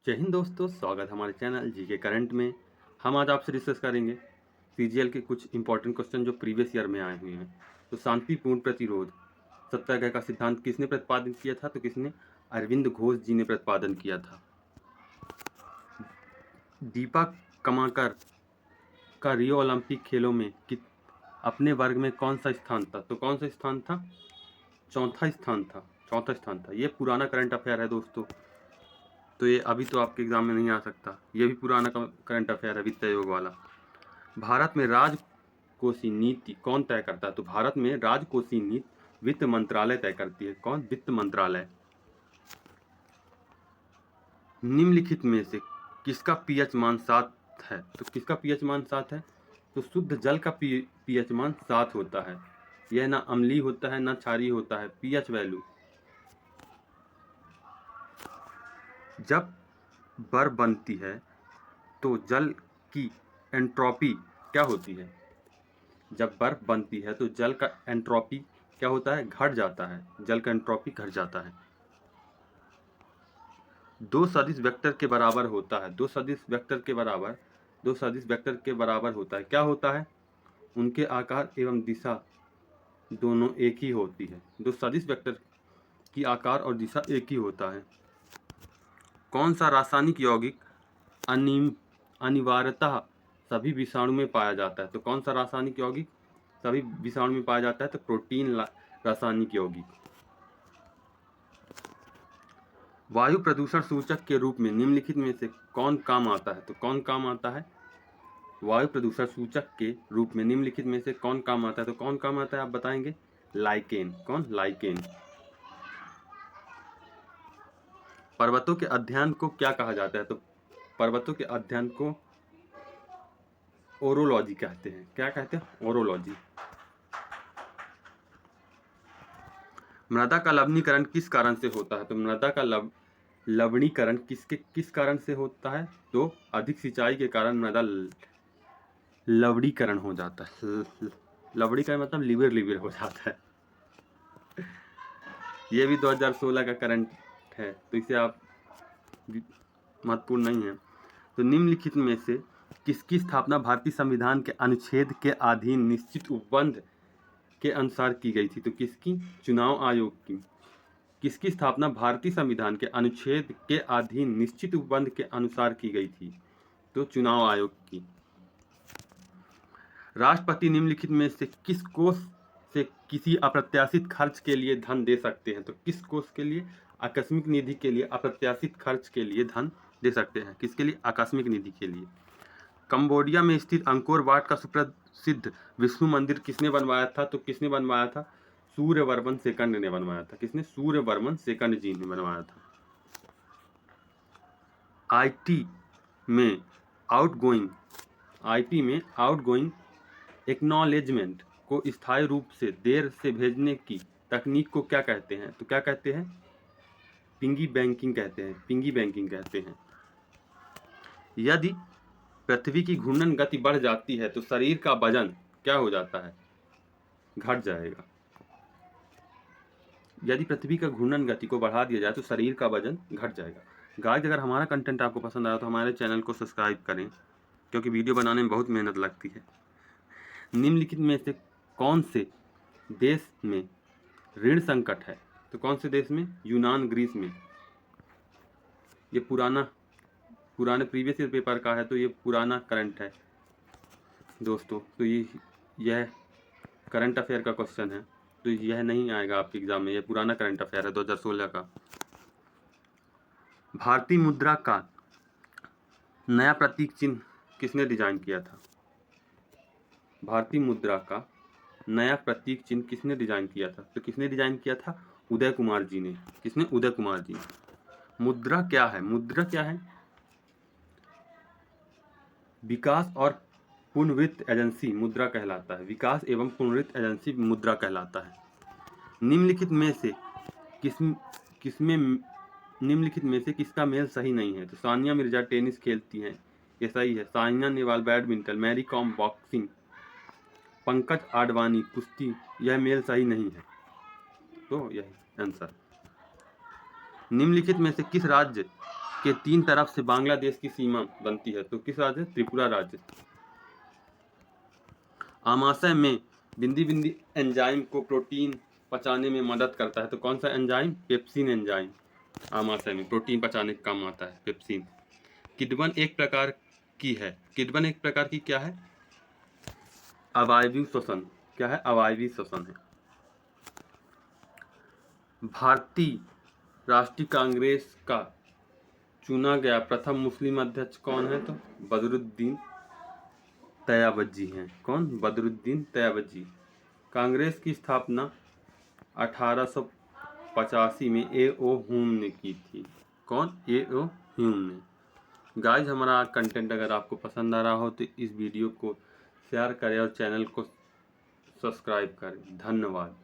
जय हिंद दोस्तों, स्वागत है हमारे चैनल जीके करंट में। हम आज आपसे डिस्कस करेंगे सीजीएल के कुछ इंपॉर्टेंट क्वेश्चन जो प्रीवियस ईयर में आए हुए हैं। तो शांतिपूर्ण प्रतिरोध सत्याग्रह का सिद्धांत किसने प्रतिपादन किया था? तो किसने? अरविंद घोष जी ने प्रतिपादन किया था। दीपा कमाकर का रियो ओलंपिक खेलों में अपने वर्ग में कौन सा स्थान था? तो कौन सा स्थान था? चौथा स्थान था। ये पुराना करंट अफेयर है दोस्तों, तो ये अभी तो आपके एग्जाम में नहीं आ सकता। ये भी पुराना करंट अफेयर है, वित्त आयोग वाला। भारत में राजकोषीय नीति कौन तय करता है? तो भारत में राजकोषीय नीति वित्त मंत्रालय तय करती है। कौन? वित्त मंत्रालय। निम्नलिखित में से किसका पीएच मान 7 है? तो किसका पीएच मान 7 है? तो शुद्ध जल का पीएच मान 7 होता है। यह ना अम्लीय होता है ना क्षारीय होता है। PH value. जब बर्फ बनती है तो जल की एंट्रोपी क्या होती है? जब बर्फ बनती है तो जल का एंट्रोपी क्या होता है? घट जाता है। जल का एंट्रोपी घट जाता है। दो सदिश वेक्टर के बराबर होता है। दो सदिश वेक्टर के बराबर होता है। क्या होता है? उनके आकार एवं दिशा दोनों एक ही होती है। दो सदिश वेक्टर की आकार और दिशा एक ही होता है। कौन सा रासायनिक यौगिक अनिवार्यतः सभी विषाणु में पाया जाता है? तो कौन सा रासायनिक यौगिक सभी विषाणु में पाया जाता है? तो प्रोटीन रासायनिक यौगिक। वायु प्रदूषण सूचक के रूप में निम्नलिखित में से कौन काम आता है? तो कौन काम आता है? वायु प्रदूषण सूचक के रूप में निम्नलिखित में से कौन काम आता है? तो कौन काम आता है आप बताएंगे? लाइकेन। कौन? लाइकेन। पर्वतों के अध्ययन को क्या कहा जाता है? तो पर्वतों के अध्ययन को ओरोलॉजी कहते हैं। क्या कहते हैं? ओरोलॉजी। मृदा का लवणीकरण किस कारण से होता है? तो मृदा का लवणीकरण किस कारण से होता है? तो अधिक सिंचाई के कारण मृदा लवणीकरण हो जाता है। लवणीकरण मतलब लिवर हो जाता है। ये भी 2016 का करंट है, तो इसे आप महत्वपूर्ण नहीं है। तो निम्नलिखित में से किसकी स्थापना भारतीय संविधान के अनुच्छेद के अधीन निश्चित उपबंध के अनुसार की गई थी? तो किसकी? चुनाव आयोग की। किसकी स्थापना भारतीय संविधान के अनुच्छेद के अधीन निश्चित उपबंध के अनुसार की गई थी? तो चुनाव आयोग की। राष्ट्रपति निम्नलिखित में से किस कोष से किसी अप्रत्याशित खर्च के लिए धन दे सकते हैं? तो किस कोष के लिए? आकस्मिक निधि के लिए अप्रत्याशित खर्च के लिए धन दे सकते हैं। किसके लिए? आकस्मिक निधि के लिए। कंबोडिया में स्थित अंकोर वाट का सुप्रसिद्ध विष्णु मंदिर किसने बनवाया था? तो किसने बनवाया था? सूर्यवर्मन सेकंड ने बनवाया था। किसने? सूर्यवर्मन सेकंड जी ने बनवाया था। आईटी में आउटगोइंग एक्नॉलेजमेंट को स्थायी रूप से देर से भेजने की तकनीक को क्या कहते हैं? तो क्या कहते हैं? पिंगी बैंकिंग कहते हैं। यदि पृथ्वी की घूर्णन गति बढ़ जाती है तो शरीर का वजन क्या हो जाता है? घट जाएगा। यदि पृथ्वी का घूर्णन गति को बढ़ा दिया जाए तो शरीर का वजन घट जाएगा। गाइस, अगर हमारा कंटेंट आपको पसंद आया तो हमारे चैनल को सब्सक्राइब करें, क्योंकि वीडियो बनाने में बहुत मेहनत लगती है। निम्नलिखित में से कौन से देश में ऋण संकट है? तो कौन से देश में? यूनान, ग्रीस में। ये पुराने प्रीवियस ईयर पेपर का है, तो ये पुराना करंट है दोस्तों। तो यह करंट अफेयर का क्वेश्चन है, तो यह नहीं आएगा आपके एग्जाम में। यह पुराना करंट अफेयर है 2016 का। भारतीय मुद्रा का नया प्रतीक चिन्ह किसने डिजाइन किया था? भारतीय मुद्रा का नया प्रतीक चिन्ह किसने डिजाइन किया था? तो किसने डिजाइन किया था? उदय कुमार जी ने। किसने? उदय कुमार जी। मुद्रा क्या है? मुद्रा क्या है? विकास और पुनर्वित्त एजेंसी मुद्रा कहलाता है। विकास एवं पुनर्वित्त एजेंसी मुद्रा कहलाता है। निम्नलिखित में से किसका मेल सही नहीं है? तो सानिया मिर्जा टेनिस खेलती हैं, ये सही है। साइना नेहवाल बैडमिंटन, मैरी कॉम बॉक्सिंग, पंकज आडवाणी कुश्ती, यह मेल सही नहीं है। तो यही आंसर। निम्नलिखित में से किस राज्य के 3 तरफ से बांग्लादेश की सीमा बनती है, तो किस राज्य? त्रिपुरा राज्य। आमाशय में बिंदी बिंदी एंजाइम को प्रोटीन पचाने में मदद करता है, तो कौन सा एंजाइम? Pepsin enzyme. आमाशय में प्रोटीन पचाने का काम आता है पेप्सिन। किदबन एक प्रकार की है, किदबन एक प्रकार की क्या है? अवायवीय श्वसन। क्या है? अवायवीय श्वसन है। भारतीय राष्ट्रीय कांग्रेस का चुना गया प्रथम मुस्लिम अध्यक्ष कौन है? तो बदरुद्दीन तयाबजी हैं। कौन? बदरुद्दीन तयाबजी। कांग्रेस की स्थापना 1885 में ए.ओ. ह्यूम ने की थी। कौन? ए.ओ. ह्यूम ने। गाइस, हमारा कंटेंट अगर आपको पसंद आ रहा हो तो इस वीडियो को शेयर करें और चैनल को सब्सक्राइब करें। धन्यवाद।